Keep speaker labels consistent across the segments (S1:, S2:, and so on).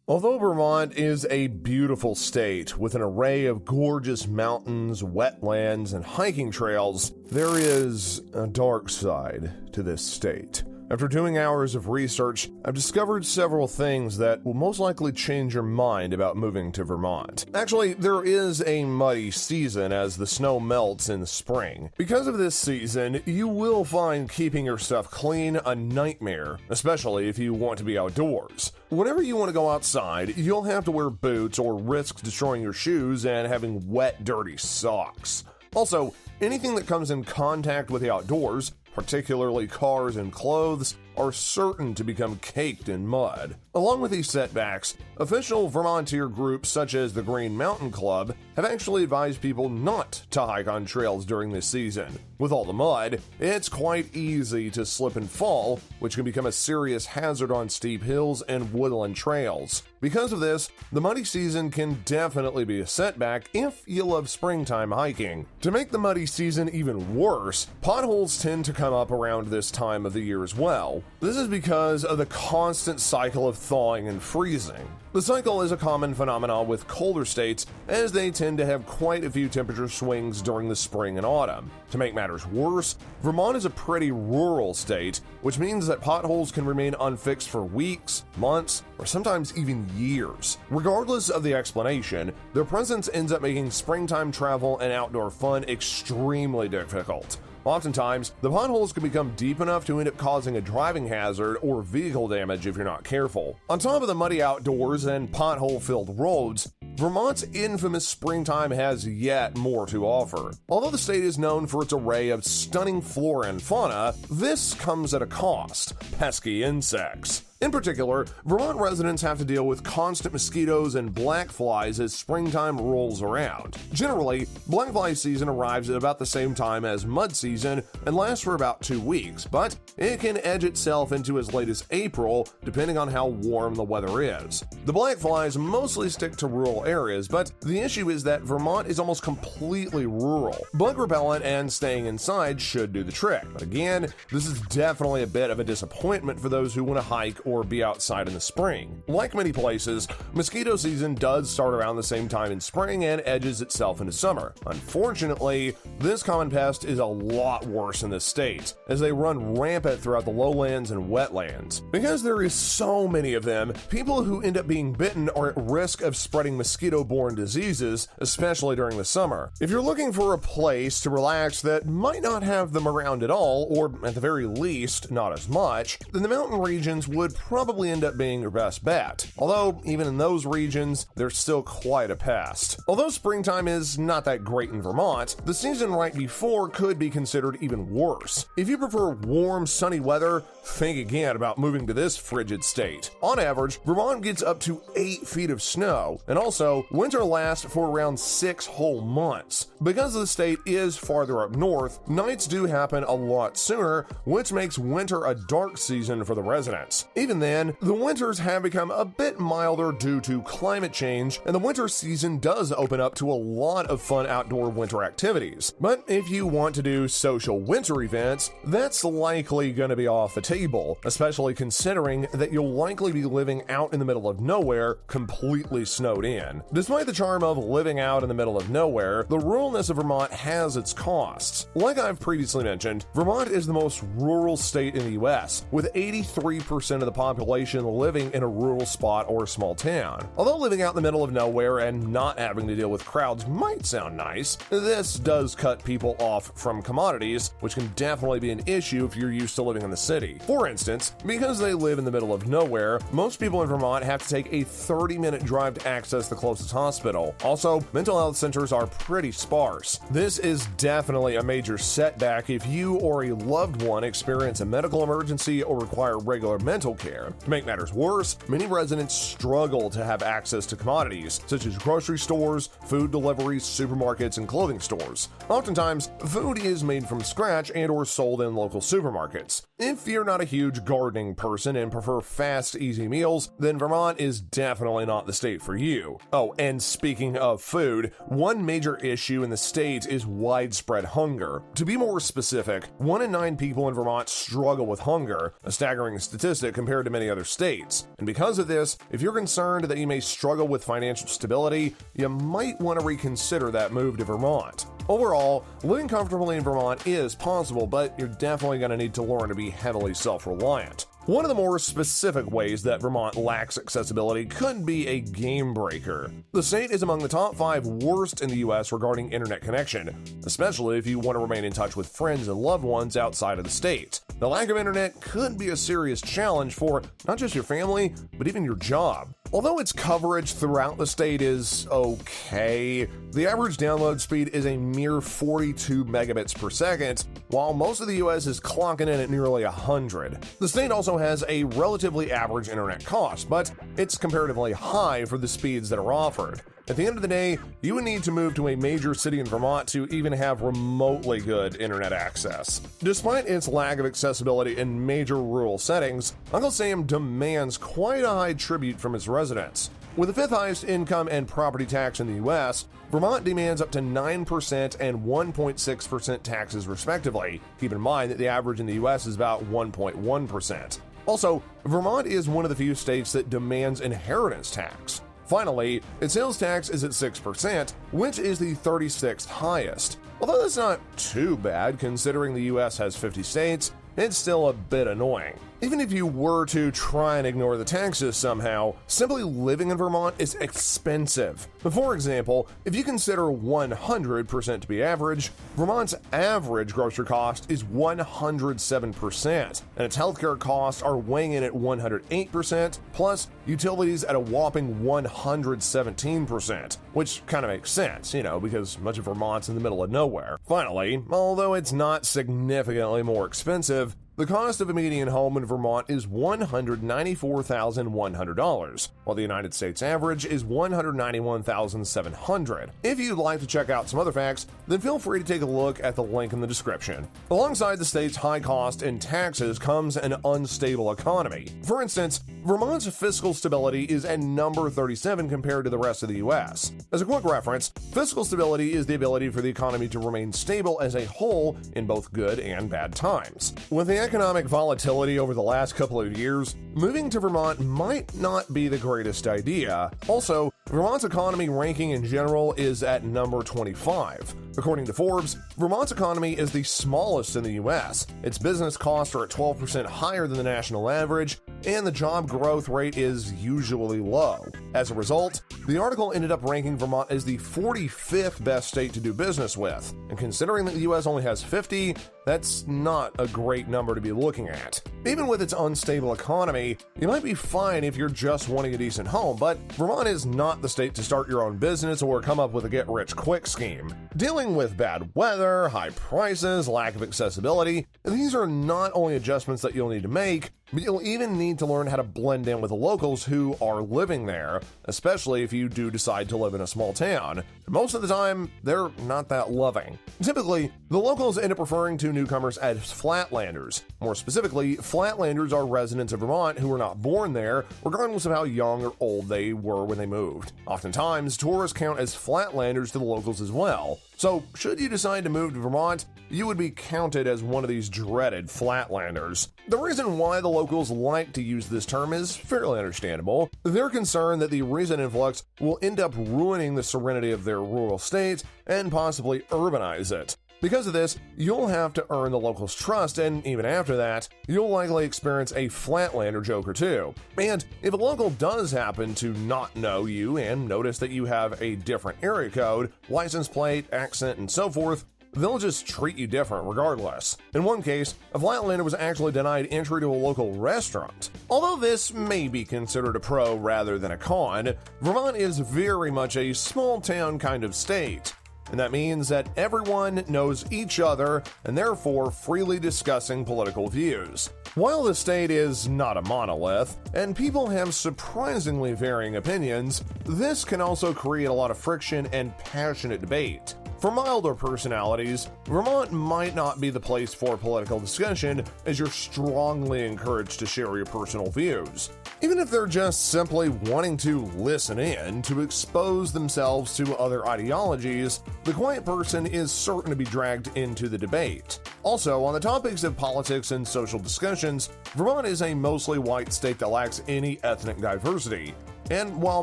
S1: Although Vermont is a beautiful state with an array of gorgeous mountains, wetlands, and hiking trails, there is a dark side to this state. After doing hours of research, I've discovered several things that will most likely change your mind about moving to Vermont. Actually, there is a muddy season as the snow melts in the spring. Because of this season, you will find keeping your stuff clean a nightmare, especially if you want to be outdoors. Whenever you want to go outside, you'll have to wear boots or risk destroying your shoes and having wet, dirty socks. Also, anything that comes in contact with the outdoors, particularly cars and clothes, are certain to become caked in mud. Along with these setbacks, official Vermontier groups such as the Green Mountain Club have actually advised people not to hike on trails during this season. With all the mud, it's quite easy to slip and fall, which can become a serious hazard on steep hills and woodland trails. Because of this, the muddy season can definitely be a setback if you love springtime hiking. To make the muddy season even worse, potholes tend to come up around this time of the year as well. This is because of the constant cycle of thawing and freezing. The cycle is a common phenomenon with colder states, as they tend to have quite a few temperature swings during the spring and autumn. To make matters worse, Vermont is a pretty rural state, which means that potholes can remain unfixed for weeks, months, or sometimes even years. Regardless of the explanation, their presence ends up making springtime travel and outdoor fun extremely difficult. Oftentimes, the potholes can become deep enough to end up causing a driving hazard or vehicle damage if you're not careful. On top of the muddy outdoors and pothole-filled roads, Vermont's infamous springtime has yet more to offer. Although the state is known for its array of stunning flora and fauna, this comes at a cost: pesky insects. In particular, Vermont residents have to deal with constant mosquitoes and black flies as springtime rolls around. Generally, black fly season arrives at about the same time as mud season and lasts for about 2 weeks, but it can edge itself into as late as April, depending on how warm the weather is. The black flies mostly stick to rural areas, but the issue is that Vermont is almost completely rural. Bug repellent and staying inside should do the trick, but again, this is definitely a bit of a disappointment for those who want to hike or be outside in the spring. Like many places, mosquito season does start around the same time in spring and edges itself into summer. Unfortunately, this common pest is a lot worse in this state, as they run rampant throughout the lowlands and wetlands. Because there is so many of them, people who end up being bitten are at risk of spreading mosquito-borne diseases, especially during the summer. If you're looking for a place to relax that might not have them around at all, or at the very least, not as much, then the mountain regions would probably end up being your best bet. Although, even in those regions, there's still quite a pest. Although springtime is not that great in Vermont, the season right before could be considered even worse. If you prefer warm, sunny weather, think again about moving to this frigid state. On average, Vermont gets up to 8 feet of snow, and also, winter lasts for around 6 whole months. Because the state is farther up north, nights do happen a lot sooner, which makes winter a dark season for the residents. Even then, the winters have become a bit milder due to climate change, and the winter season does open up to a lot of fun outdoor winter activities. But if you want to do social winter events, that's likely going to be off the table, especially considering that you'll likely be living out in the middle of nowhere, completely snowed in. Despite the charm of living out in the middle of nowhere, the ruralness of Vermont has its costs. Like I've previously mentioned, Vermont is the most rural state in the US, with 83% of the population living in a rural spot or a small town. Although living out in the middle of nowhere and not having to deal with crowds might sound nice, this does cut people off from commodities, which can definitely be an issue if you're used to living in the city. For instance, because they live in the middle of nowhere, most people in Vermont have to take a 30-minute drive to access the closest hospital. Also, mental health centers are pretty sparse. This is definitely a major setback if you or a loved one experience a medical emergency or require regular mental care. To make matters worse, many residents struggle to have access to commodities, such as grocery stores, food deliveries, supermarkets, and clothing stores. Oftentimes, food is made from scratch and or sold in local supermarkets. If you're not a huge gardening person and prefer fast, easy meals, then Vermont is definitely not the state for you. Oh, and speaking of food, one major issue in the state is widespread hunger. To be more specific, 1 in 9 people in Vermont struggle with hunger, a staggering statistic compared compared to many other states. And because of this, if you're concerned that you may struggle with financial stability, you might want to reconsider that move to Vermont. Overall, living comfortably in Vermont is possible, but you're definitely going to need to learn to be heavily self-reliant. One of the more specific ways that Vermont lacks accessibility could be a game breaker. The state is among the top 5 worst in the US regarding internet connection, especially if you want to remain in touch with friends and loved ones outside of the state. The lack of internet could be a serious challenge for not just your family, but even your job. Although its coverage throughout the state is okay, the average download speed is a mere 42 megabits per second, while most of the US is clocking in at nearly 100. The state also has a relatively average internet cost, but it's comparatively high for the speeds that are offered. At the end of the day, you would need to move to a major city in Vermont to even have remotely good internet access. Despite its lack of accessibility in major rural settings, Uncle Sam demands quite a high tribute from its residents. With the 5th highest income and property tax in the US, Vermont demands up to 9% and 1.6% taxes respectively. Keep in mind that the average in the US is about 1.1%. Also, Vermont is one of the few states that demands inheritance tax. Finally, its sales tax is at 6%, which is the 36th highest. Although that's not too bad considering the US has 50 states, it's still a bit annoying. Even if you were to try and ignore the taxes somehow, simply living in Vermont is expensive. For example, if you consider 100% to be average, Vermont's average grocery cost is 107%, and its healthcare costs are weighing in at 108%, plus utilities at a whopping 117%, which kind of makes sense, because much of Vermont's in the middle of nowhere. Finally, although it's not significantly more expensive, the cost of a median home in Vermont is $194,100, while the United States average is $191,700. If you'd like to check out some other facts, then feel free to take a look at the link in the description. Alongside the state's high cost and taxes comes an unstable economy. For instance, Vermont's fiscal stability is at number 37 compared to the rest of the US. As a quick reference, fiscal stability is the ability for the economy to remain stable as a whole in both good and bad times. With the economic volatility over the last couple of years, moving to Vermont might not be the greatest idea. Also, Vermont's economy ranking in general is at number 25. According to Forbes, Vermont's economy is the smallest in the US. Its business costs are at 12% higher than the national average, and the job growth rate is usually low. As a result, the article ended up ranking Vermont as the 45th best state to do business with. And considering that the US only has 50, that's not a great number to be looking at. Even with its unstable economy, you might be fine if you're just wanting a decent home, but Vermont is not the state to start your own business or come up with a get-rich-quick scheme. Dealing with bad weather, high prices, lack of accessibility, these are not only adjustments that you'll need to make, but you'll even need to learn how to blend in with the locals who are living there, especially if you do decide to live in a small town. Most of the time, they're not that loving. Typically, the locals end up referring to newcomers as Flatlanders. More specifically, Flatlanders are residents of Vermont who were not born there, regardless of how young or old they were when they moved. Oftentimes, tourists count as Flatlanders to the locals as well. So, should you decide to move to Vermont, you would be counted as one of these dreaded Flatlanders. The reason why the locals like to use this term is fairly understandable. They're concerned that the recent influx will end up ruining the serenity of their rural state and possibly urbanize it. Because of this, you'll have to earn the locals' trust, and even after that, you'll likely experience a Flatlander joke or two. And if a local does happen to not know you and notice that you have a different area code, license plate, accent, and so forth, they'll just treat you different regardless. In one case, a Flatlander was actually denied entry to a local restaurant. Although this may be considered a pro rather than a con, Vermont is very much a small town kind of state. And that means that everyone knows each other and therefore freely discussing political views. While the state is not a monolith, and people have surprisingly varying opinions, this can also create a lot of friction and passionate debate. For milder personalities, Vermont might not be the place for political discussion, as you're strongly encouraged to share your personal views. Even if they're just simply wanting to listen in to expose themselves to other ideologies, the quiet person is certain to be dragged into the debate. Also, on the topics of politics and social discussions, Vermont is a mostly white state that lacks any ethnic diversity. And while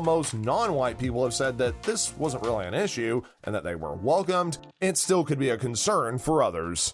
S1: most non-white people have said that this wasn't really an issue and that they were welcomed, it still could be a concern for others.